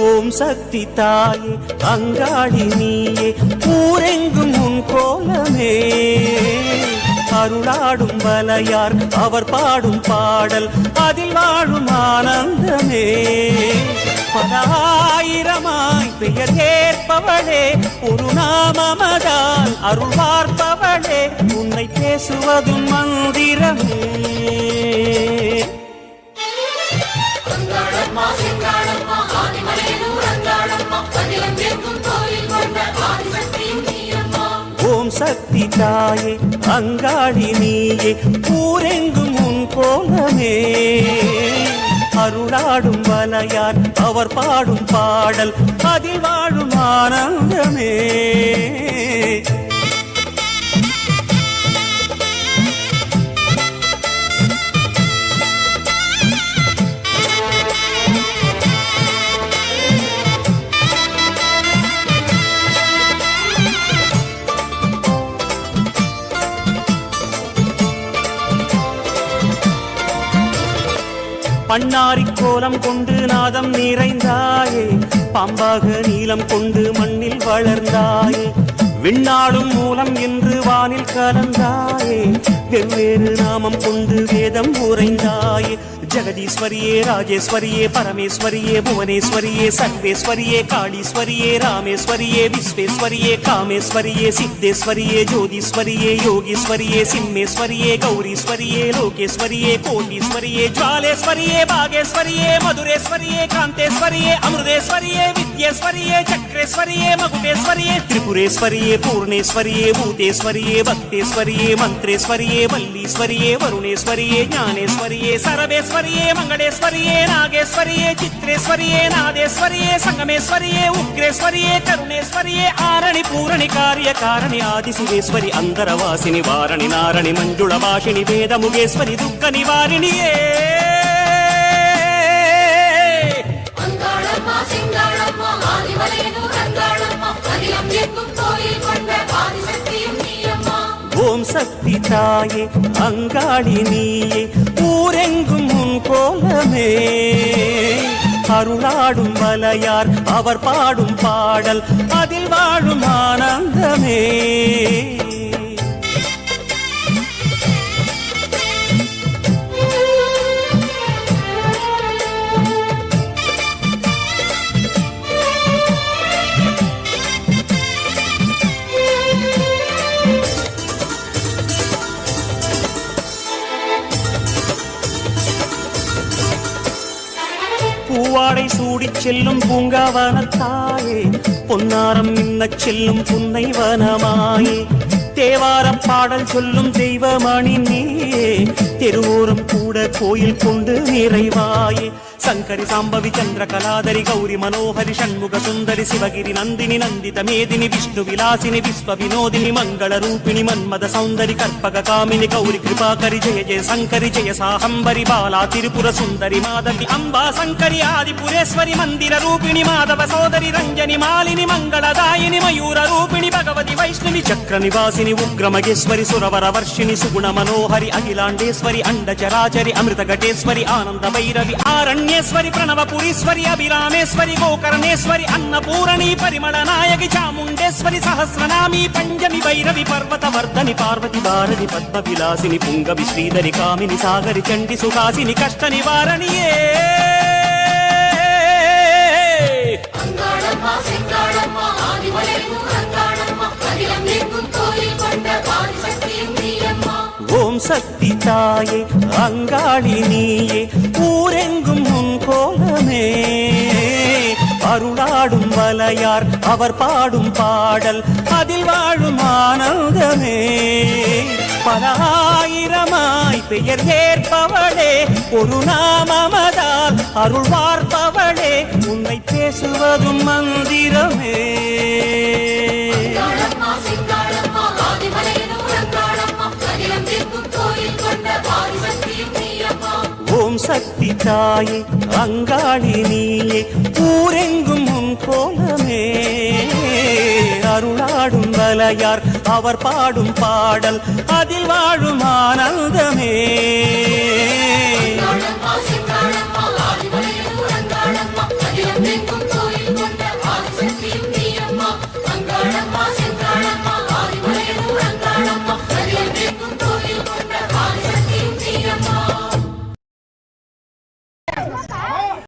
ஓம் சக்தி தாயே அங்காளி நீயே ஊரெங்கும் உன் கோலமே அருளாடும் வலையார் அவர் பாடும் பாடல் அதில் வாழும் ஆனந்தமே பலாயிரமாய் பெயர் ஏற்பவளே ஒரு நாமமதால் அருள் பார்ப்பவளே உன்னை பேசுவதும் மந்திரமே ஓம் சக்தி தாயே அங்காளி நீயே ஊரெங்கும் உன் கோலமே அருளாடும் வலையார் அவர் பாடும் பாடல் அதில் வாழும் ஆனந்தமே பண்ணாரி கோலம் கொண்டு நாதம் நிறைந்தாயே பாம்பாக நீலம் கொண்டு மண்ணில் வளர்ந்தாயே விண்ணாடும் மூலம் என்று வானில் கலந்தாயே வெவ்வேறு நாமம் கொண்டு வேதம் உரைந்தாயே ஜெகதீஸ்வரியே ராஜேஸ்வரியே பரமேஸ்வரியே புவனேஸ்வரியே சர்வேஸ்வரியே காளீஸ்வரியே ராமேஸ்வரியே விஸ்வேஸ்வரியே காமேஸ்வரியே சித்தேஸ்வரியே ஜோதீஸ்வரியே யோகீஸ்வரியே சிம்மேஸ்வரியே கௌரீஸ்வரியே லோகேஸ்வரியே கோட்டீஸ்வரியே ஜுவாலேஸ்வரியே பாகேஸ்வரியே மதுரேஸ்வரியே காந்தேஸ்வரியே அமிர்தேஸ்வரியே வித்யேஸ்வரியே சக்ரேஸ்வரியே மகுடேஸ்வரியே திரிபுரேஸ்வரியே பூர்ணேஸ்வரியே பூதேஸ்வரியே பக்தேஸ்வரியே மந்திரேஸ்வரியே வல்லீஸ்வரியே வருணேஸ்வரியே ஞானேஸ்வரியே சரவேஸ்வரியே மங்களேஸ்வரியே நாகேஸ்வரியே சித்ரேஸ்வரியே நாதேஸ்வரியே சங்கமேஸ்வரியே உக்ரேஸ்வரியே கருணேஸ்வரியே ஆரணி பூரணி காரிய காரணி ஆதிசிவேஸ்வரி அந்தரவாசினி வாரணி நாரணி மஞ்சுள வாஷினி வேதமுகேஸ்வரி துக்க நிவாரிணியே ஓம் சக்தி தாயே அங்காளி நீயே ஊரெங்கும் உன் கோலமே அருளாடும் வலையார் அவர் பாடும் பாடல் அதில் வாழும் ஆனந்தமே பூவாடை சூடிச் செல்லும் பூங்காவனத்தாயே பொன்னாரம் மின்னச் செல்லும் புன்னை வனமாயே தேவாரம் பாடல் சொல்லும் தெய்வமணி நீயே தெருவோரம் கூட கோயில் கொண்டு நிறைவாயே சங்கரி சாம்பவி சந்திர கலாதரி கௌரி மனோஹரி ஷண்முக சுந்தரி சிவகிரி நந்தினி நந்தித மேதினி விஷ்ணு விலாசினி விஸ்வ வினோதினி மங்கள ரூபிணி மன்மத சௌந்தரி கற்பக காமினி கௌரி கிருபாகரி ஜெய ஜெய சங்கரி ஜெய சாஹம்பரி பாலா திரிபுர சுந்தரி மாதவி அம்பா சங்கரி ஆதிபுரேஸ்வரி மந்திர ரூபிணி மாதவ சோதரி ரஞ்சனி மாலினி மங்களதாயினி மயூர ரூபிணி பகவதி வைஷ்ணவி சக்கர நிவாசினி உக்ர மகேஸ்வரி சுரவர வர்ஷிணி சுகுண மனோஹரி அகிலாண்டேஸ்வரி அண்ட சராச்சரி அமிர்த கட்டேஸ்வரி ஆனந்த பைரவி ஆரண்யேஸ்வரி பிரணவபுரீஸ்வரி அபிராமேஸ்வரி கோகர்ணேஸ்வரி அன்னபூரணி பரிமள நாயகி சாமுண்டேஸ்வரி சஹஸ்ரநாமி பஞ்சமி பைரவி பர்வத வர்தனி பார்வதி பாரதி பத்ம விலாசினி புங்கவி ஸ்ரீதரி காமினி சாகரி சண்டி சுகாசினி கஷ்ட நிவாரணியே ஓம் சக்தி தாயே அங்காளி நீயே ஊரெங்கும் உன் கோலமே அருளாடும் வலையார் அவர் பாடும் பாடல் அதில் வாழும் ஆனந்தமே பலாயிரமாய் பெயர் ஏற்பவளே ஒரு நாமமதால் அருள் பார்ப்பவளே உன்னை பேசுவதும் மந்திரமே ஓம் சக்தி தாயே அங்காளி நீயே ஊரெங்கும் உன் கோலமே அருளாடும் வலையார் அவர் பாடும் பாடல் அதில் வாழும் ஆனந்தமே